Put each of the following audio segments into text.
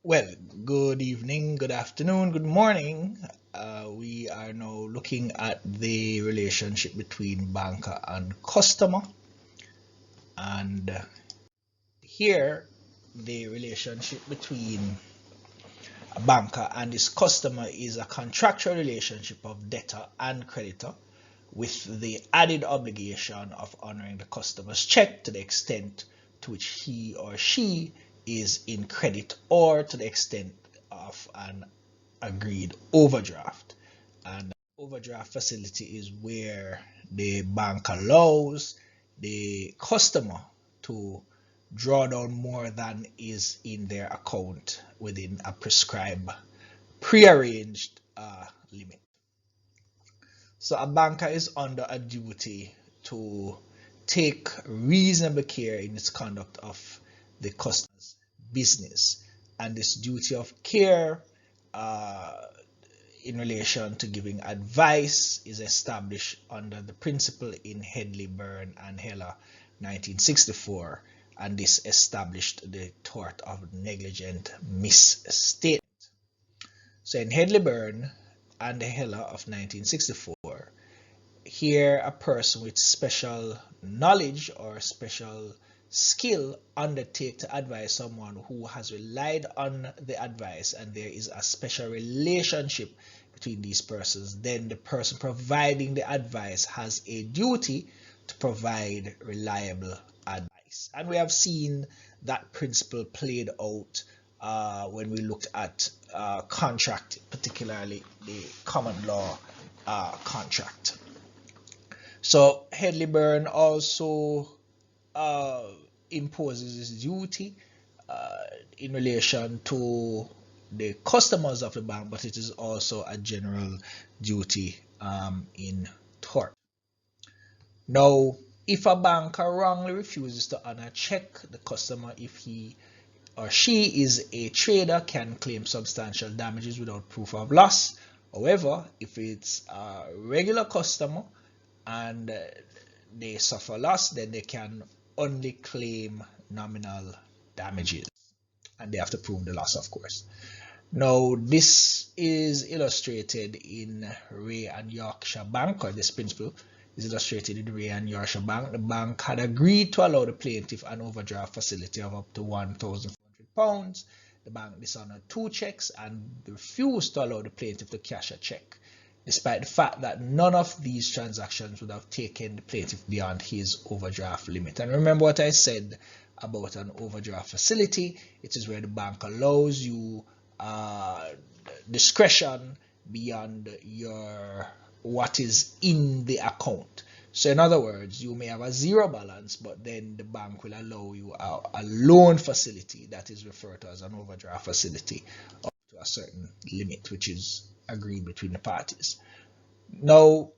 Well, good evening, good afternoon, good morning. We are now looking at the relationship between banker and customer. And here, the relationship between a banker and his customer is a contractual relationship of debtor and creditor with the added obligation of honoring the customer's check to the extent to which he or she is in credit or to the extent of an agreed overdraft. And overdraft facility is where the bank allows the customer to draw down more than is in their account within a prescribed, prearranged limit. So a banker is under a duty to take reasonable care in its conduct of the customer's business. And this duty of care uh, in relation to giving advice is established under the principle in Hedley, Byrne, and Heller 1964, and this established the tort of negligent misstatement. So in Hedley, Byrne, and Heller of 1964, here a person with special knowledge or special skill undertake to advise someone who has relied on the advice, and there is a special relationship between these persons. Then the person providing the advice has a duty to provide reliable advice, and we have seen that principle played out when we looked at contract, particularly the common law contract. So Hedley Byrne also uh, imposes his duty in relation to the customers of the bank, but it is also a general duty in tort. Now, if a banker wrongly refuses to honor a check, the customer, if he or she is a trader, can claim substantial damages without proof of loss. However, if it's a regular customer and they suffer loss, then they can only claim nominal damages, and they have to prove the loss, of course. Now, this is illustrated in Ray and Yorkshire Bank, or this principle is illustrated in Ray and Yorkshire Bank. The bank had agreed to allow the plaintiff an overdraft facility of up to £1,400. The bank dishonored two checks and refused to allow the plaintiff to cash a check, despite the fact that none of these transactions would have taken the plaintiff beyond his overdraft limit. And remember what I said about an overdraft facility. It is where the bank allows you discretion beyond your what is in the account. So in other words, you may have a zero balance, but then the bank will allow you a loan facility that is referred to as an overdraft facility up to a certain limit, which is agreed between the parties. Now,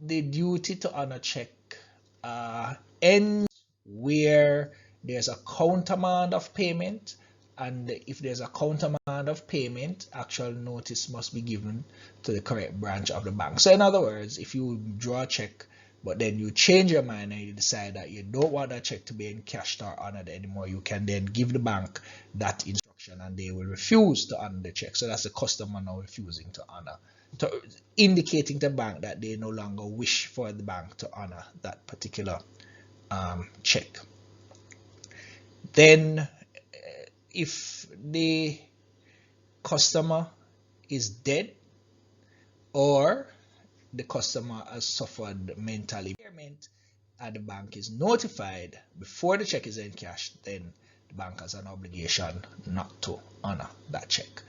the duty to honor check ends where there's a countermand of payment, and if there's a countermand of payment, actual notice must be given to the correct branch of the bank. So in other words, if you draw a check but then you change your mind and you decide that you don't want that check to be encashed or honored anymore, you can then give the bank that instruction and they will refuse to honor the check. So that's the customer now refusing to honor, to indicating to the bank that they no longer wish for the bank to honor that particular check. Then if the customer is dead or the customer has suffered mental impairment and the bank is notified before the check is encashed, then the bank has an obligation not to honor that check.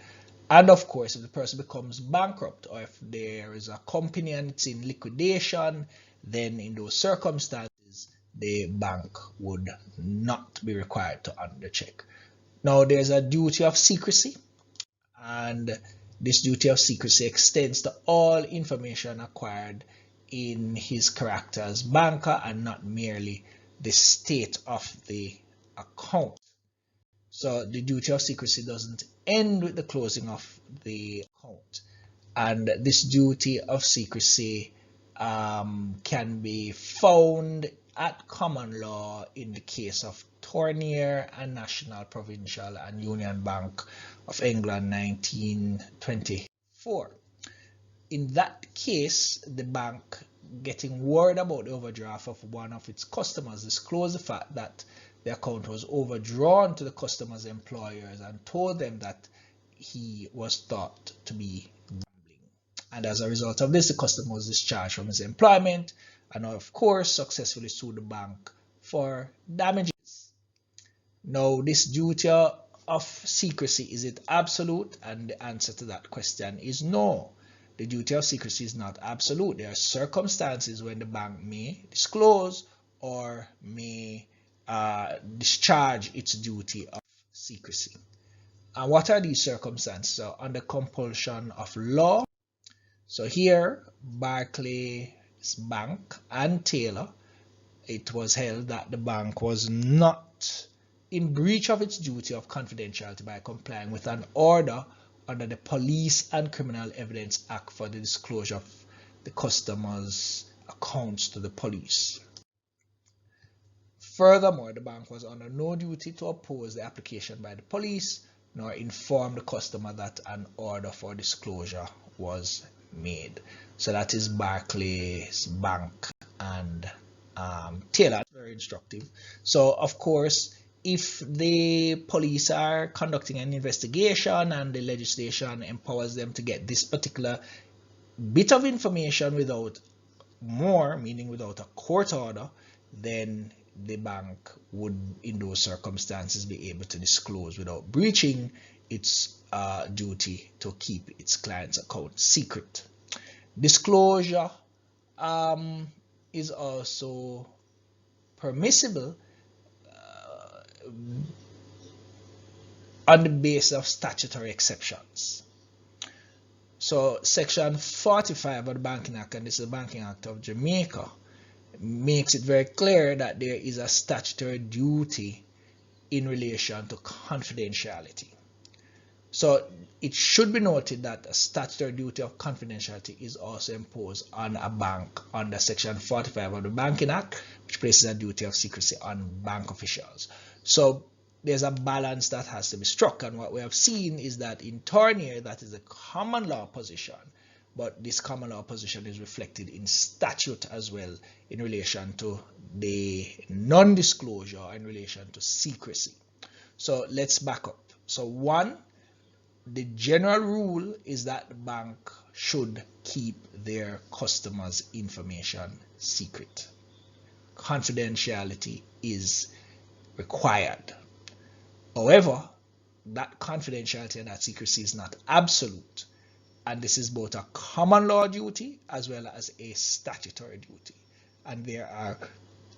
And of course, if the person becomes bankrupt or if there is a company and it's in liquidation, then in those circumstances, the bank would not be required to honor the check. Now, there's a duty of secrecy, and this duty of secrecy extends to all information acquired in his character as banker and not merely the state of the account. So the duty of secrecy doesn't end with the closing of the account. And this duty of secrecy can be found at common law in the case of Tornier and National Provincial and Union Bank of England 1924. In that case, the bank, getting word about the overdraft of one of its customers, disclosed the fact that the account was overdrawn to the customer's employers and told them that he was thought to be gambling. And as a result of this, the customer was discharged from his employment and, of course, successfully sued the bank for damages. Now, this duty of secrecy, is it absolute? And the answer to that question is no. The duty of secrecy is not absolute. There are circumstances when the bank may disclose or may discharge its duty of secrecy. And what are these circumstances? So under compulsion of law. So here, Barclays Bank and Taylor, it was held that the bank was not in breach of its duty of confidentiality by complying with an order under the Police and Criminal Evidence Act for the disclosure of the customer's accounts to the police. Furthermore, the bank was under no duty to oppose the application by the police nor inform the customer that an order for disclosure was made. So that is Barclays Bank and Taylor. Very instructive. So of course, if the police are conducting an investigation and the legislation empowers them to get this particular bit of information without more, meaning without a court order, then the bank would, in those circumstances, be able to disclose without breaching its duty to keep its client's account secret. Disclosure is also permissible on the basis of statutory exceptions. So section 45 of the Banking Act, and this is the Banking Act of Jamaica, makes it very clear that there is a statutory duty in relation to confidentiality. So it should be noted that a statutory duty of confidentiality is also imposed on a bank under section 45 of the Banking Act, which places a duty of secrecy on bank officials. So there's a balance that has to be struck, and what we have seen is that in Tornier, that is a common law position, but this common law position is reflected in statute as well in relation to the non-disclosure in relation to secrecy. So let's back up. So one, the general rule is that the bank should keep their customers' information secret. Confidentiality is required. However, that confidentiality and that secrecy is not absolute, and this is both a common law duty as well as a statutory duty, and there are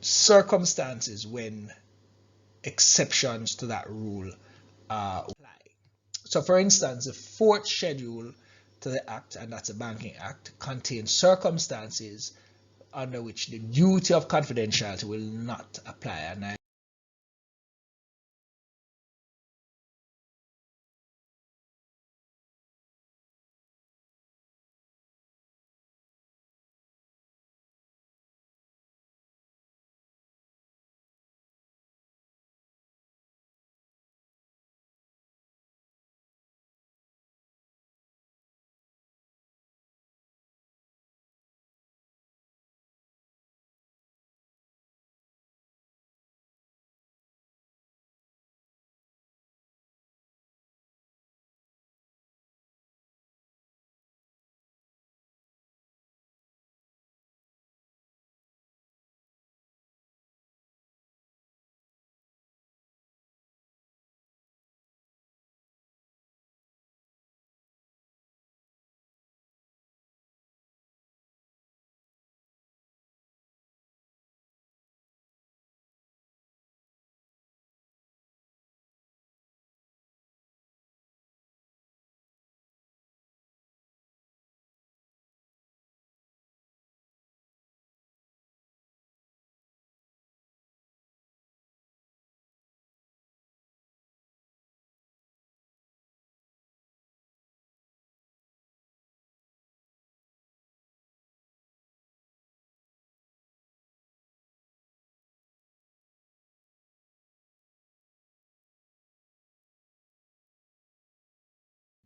circumstances when exceptions to that rule apply. So for instance, the fourth schedule to the Act, and that's the Banking Act, contains circumstances under which the duty of confidentiality will not apply, and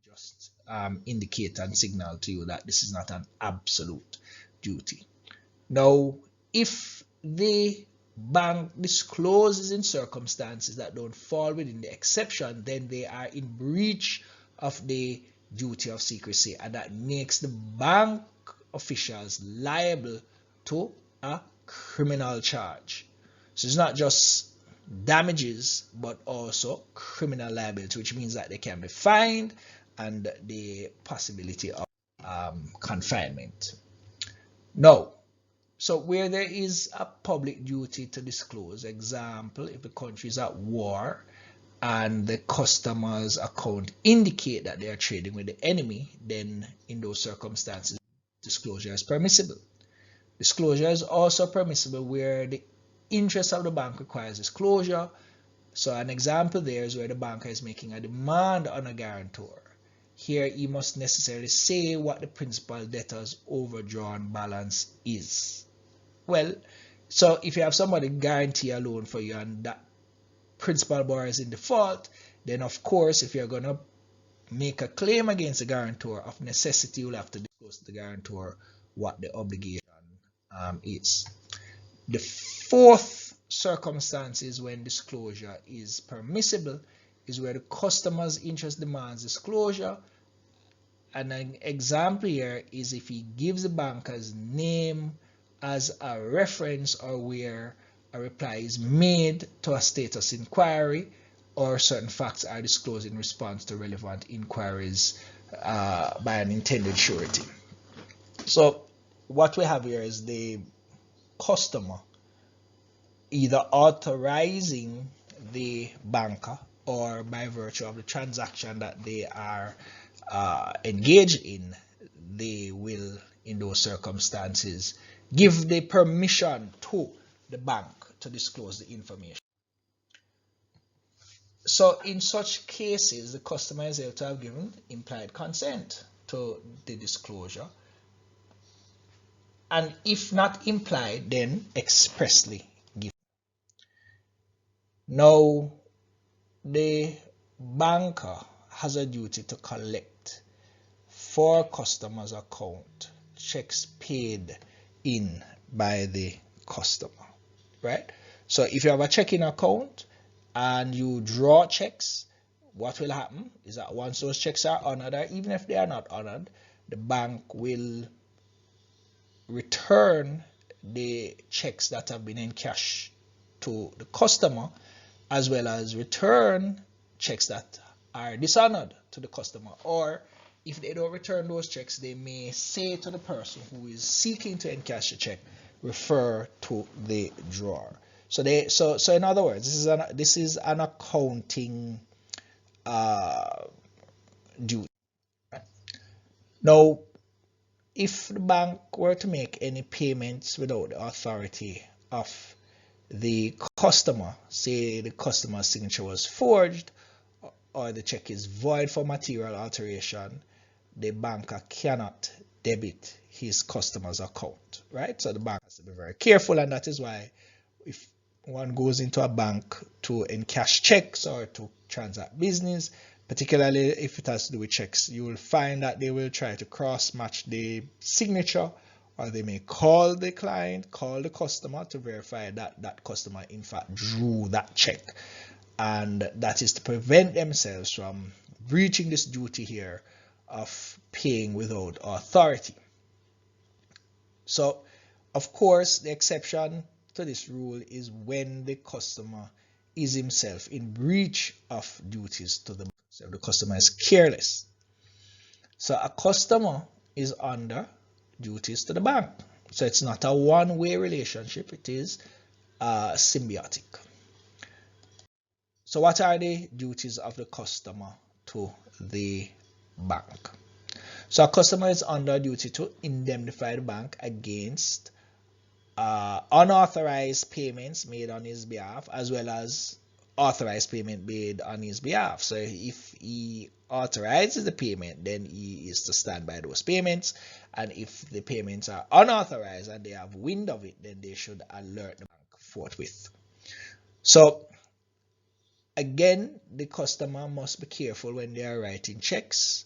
just indicate and signal to you that this is not an absolute duty. Now, if the bank discloses in circumstances that don't fall within the exception, then they are in breach of the duty of secrecy, and that makes the bank officials liable to a criminal charge. So it's not just damages, but also criminal liability, which means that they can be fined and the possibility of confinement. Now, so where there is a public duty to disclose, example, if the country is at war and the customer's account indicate that they are trading with the enemy, then in those circumstances, disclosure is permissible. Disclosure is also permissible where the interest of the bank requires disclosure. So an example there is where the banker is making a demand on a guarantor. Here he must necessarily say what the principal debtor's overdrawn balance is. Well, so if you have somebody guarantee a loan for you and that principal borrower is in default, then of course if you're going to make a claim against the guarantor, of necessity you'll have to disclose to the guarantor what the obligation is. The fourth circumstance is when disclosure is permissible is where the customer's interest demands disclosure. And an example here is if he gives the banker's name as a reference, or where a reply is made to a status inquiry, or certain facts are disclosed in response to relevant inquiries by an intended surety. So what we have here is the customer either authorizing the banker, or by virtue of the transaction that they are engaged in, they will, in those circumstances, give the permission to the bank to disclose the information. So in such cases, the customer is able to have given implied consent to the disclosure, and if not implied, then expressly given. Now, the banker has a duty to collect for customers' account checks paid in by the customer, right? So if you have a checking account and you draw checks, what will happen is that once those checks are honored, or even if they are not honored, the bank will return the checks that have been encashed to the customer, as well as return checks that are dishonored to the customer. Or if they don't return those checks, they may say to the person who is seeking to encash the check, refer to the drawer. So in other words, this is an accounting duty. Now, if the bank were to make any payments without the authority of the customer, say the customer's signature was forged, or the check is void for material alteration, the banker cannot debit his customer's account, right? So the bank has to be very careful, and that is why if one goes into a bank to encash checks or to transact business, particularly if it has to do with checks, you will find that they will try to cross-match the signature, or they may call the client, call the customer to verify that that customer in fact drew that check. And that is to prevent themselves from breaching this duty here of paying without authority. So, of course, the exception to this rule is when the customer is himself in breach of duties to the bank. So the customer is careless. So a customer is under duties to the bank. So it's not a one-way relationship, it is symbiotic. So what are the duties of the customer to the bank? So a customer is under duty to indemnify the bank against unauthorized payments made on his behalf, as well as authorized payment made on his behalf. So if he authorizes the payment, then he is to stand by those payments, and if the payments are unauthorized and they have wind of it, then they should alert the bank forthwith. So again, the customer must be careful when they are writing checks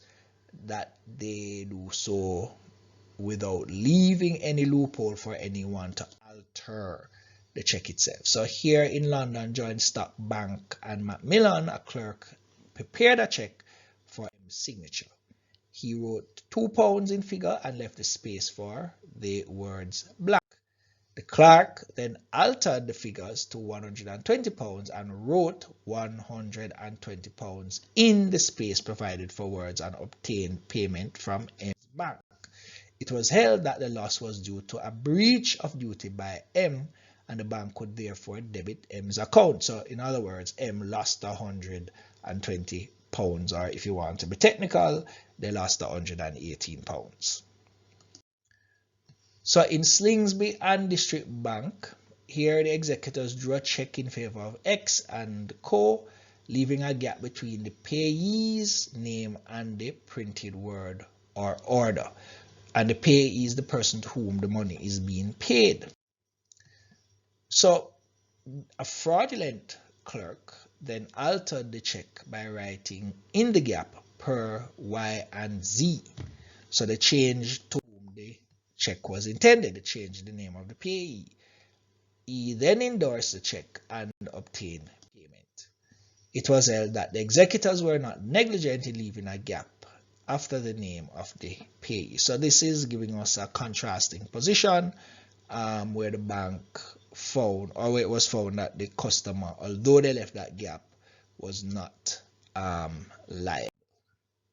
that they do so without leaving any loophole for anyone to alter the check itself. So here in London, Joint Stock Bank and Macmillan, a clerk prepared a check for M's signature. He wrote £2 in figure and left the space for the words blank. The clerk then altered the figures to £120 and wrote £120 in the space provided for words and obtained payment from M's bank. It was held that the loss was due to a breach of duty by M, and the bank could therefore debit M's account. So in other words, M lost £120, or if you want to be technical, they lost £118. So in Slingsby and District Bank, here the executors drew a check in favor of X and Co, leaving a gap between the payee's name and the printed word or order. And the payee is the person to whom the money is being paid. So a fraudulent clerk then altered the check by writing in the gap per Y and Z. So they changed to whom the check was intended. They changed the name of the payee. He then endorsed the check and obtained payment. It was held that the executors were not negligent in leaving a gap after the name of the payee. So this is giving us a contrasting position where the bank found, or where it was found that the customer, although they left that gap, was not liable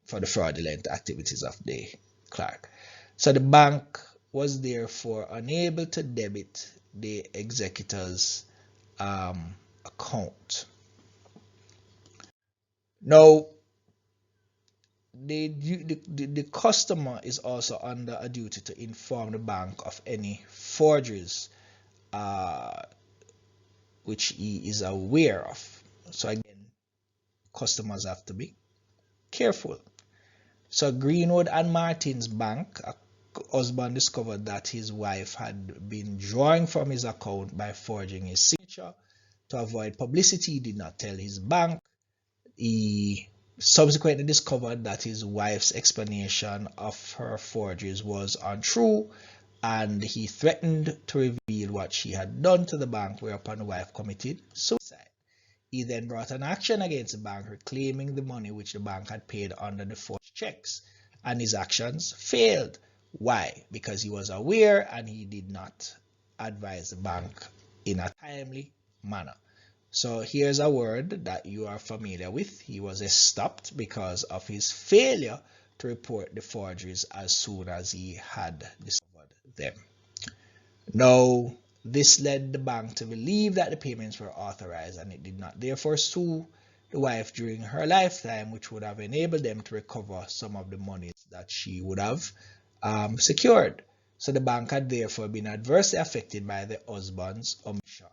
for the fraudulent activities of the clerk. So the bank was therefore unable to debit the executor's account. Now, the customer is also under a duty to inform the bank of any forgeries which he is aware of. So again, customers have to be careful. So Greenwood and Martin's bank, a husband discovered that his wife had been drawing from his account by forging his signature. To avoid publicity, he did not tell his bank. He subsequently discovered that his wife's explanation of her forgeries was untrue, and he threatened to reveal what she had done to the bank, whereupon the wife committed suicide. He then brought an action against the bank, reclaiming the money which the bank had paid under the forged checks, and his actions failed. Why? Because he was aware and he did not advise the bank in a timely manner. So here's a word that you are familiar with. He was stopped because of his failure to report the forgeries as soon as he had discovered them. Now, this led the bank to believe that the payments were authorized, and it did not therefore sue the wife during her lifetime, which would have enabled them to recover some of the monies that she would have secured. So the bank had therefore been adversely affected by the husband's omission.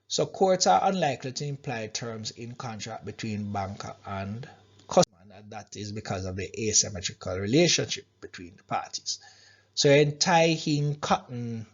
So courts are unlikely to imply terms in contract between banker and customer, and that is because of the asymmetrical relationship between the parties. So in Thai Hing Cotton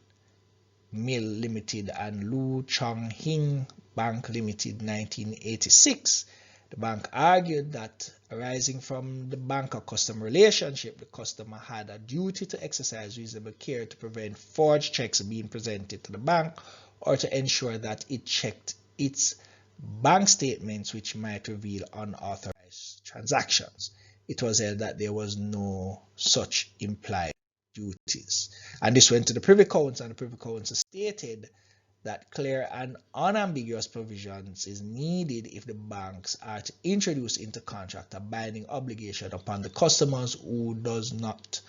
Mill Limited and Lu Chong Hing Bank Limited 1986, the bank argued that arising from the banker-customer relationship, the customer had a duty to exercise reasonable care to prevent forged checks being presented to the bank, or to ensure that it checked its bank statements which might reveal unauthorized transactions. It was held that there was no such implied duties. And this went to the Privy Council, and the Privy Council stated that clear and unambiguous provisions is needed if the banks are to introduce into contract a binding obligation upon the customers who does not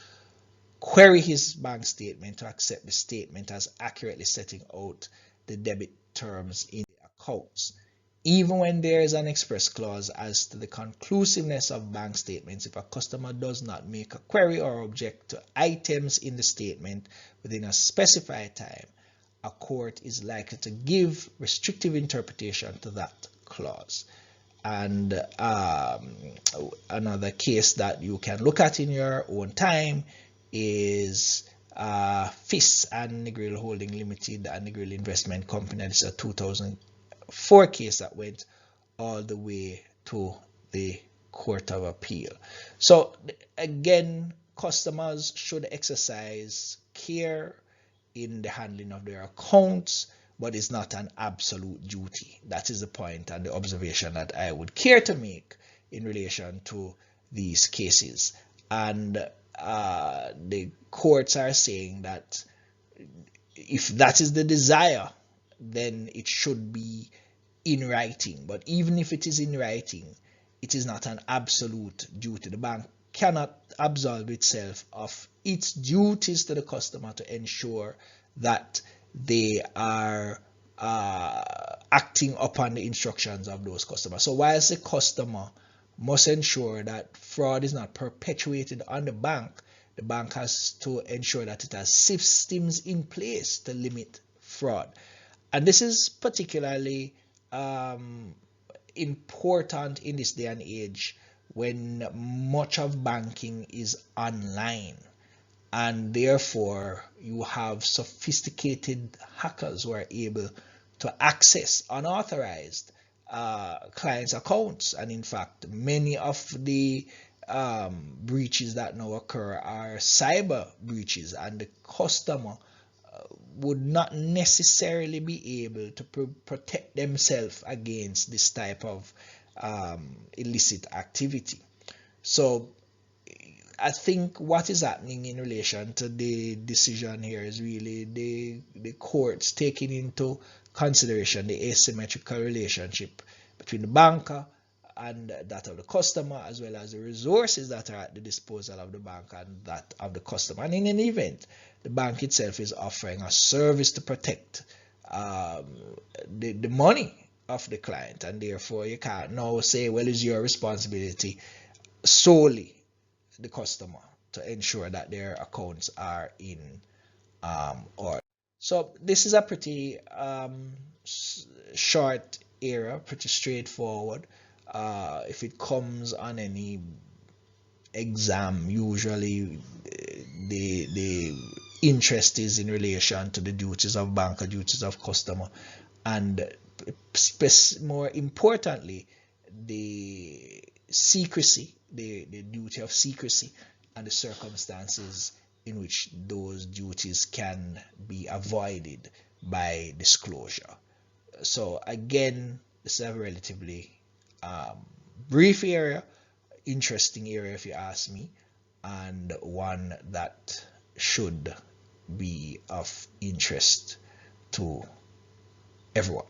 query his bank statement to accept the statement as accurately setting out the debit terms in the accounts. Even when there is an express clause as to the conclusiveness of bank statements, if a customer does not make a query or object to items in the statement within a specified time, a court is likely to give restrictive interpretation to that clause. And another case that you can look at in your own time is FIS and Negril Holding Limited and Negril Investment Company. This is a 2004 case that went all the way to the Court of Appeal. So again, customers should exercise care in the handling of their accounts, but it's not an absolute duty. That is the point and the observation that I would care to make in relation to these cases. And the courts are saying that if that is the desire, then it should be in writing. But even if it is in writing, it is not an absolute duty. The bank cannot absolve itself of its duties to the customer to ensure that they are acting upon the instructions of those customers. So whilst the customer must ensure that fraud is not perpetuated on the bank has to ensure that it has systems in place to limit fraud. And this is particularly important in this day and age when much of banking is online, and therefore you have sophisticated hackers who are able to access unauthorized clients' accounts. And in fact, many of the breaches that now occur are cyber breaches, and the customer would not necessarily be able to protect themselves against this type of illicit activity. So I think what is happening in relation to the decision here is really the courts taking into consideration the asymmetrical relationship between the banker and that of the customer, as well as the resources that are at the disposal of the bank and that of the customer. And in any event, the bank itself is offering a service to protect the money of the client, and therefore you can't now say, well, it's your responsibility solely the customer to ensure that their accounts are in order. So this is a pretty short area, pretty straightforward. If it comes on any exam, usually the interest is in relation to the duties of banker, duties of customer, and more importantly, the secrecy, the duty of secrecy, and the circumstances in which those duties can be avoided by disclosure. So again, this is a relatively brief area, interesting area if you ask me, and one that should be of interest to everyone.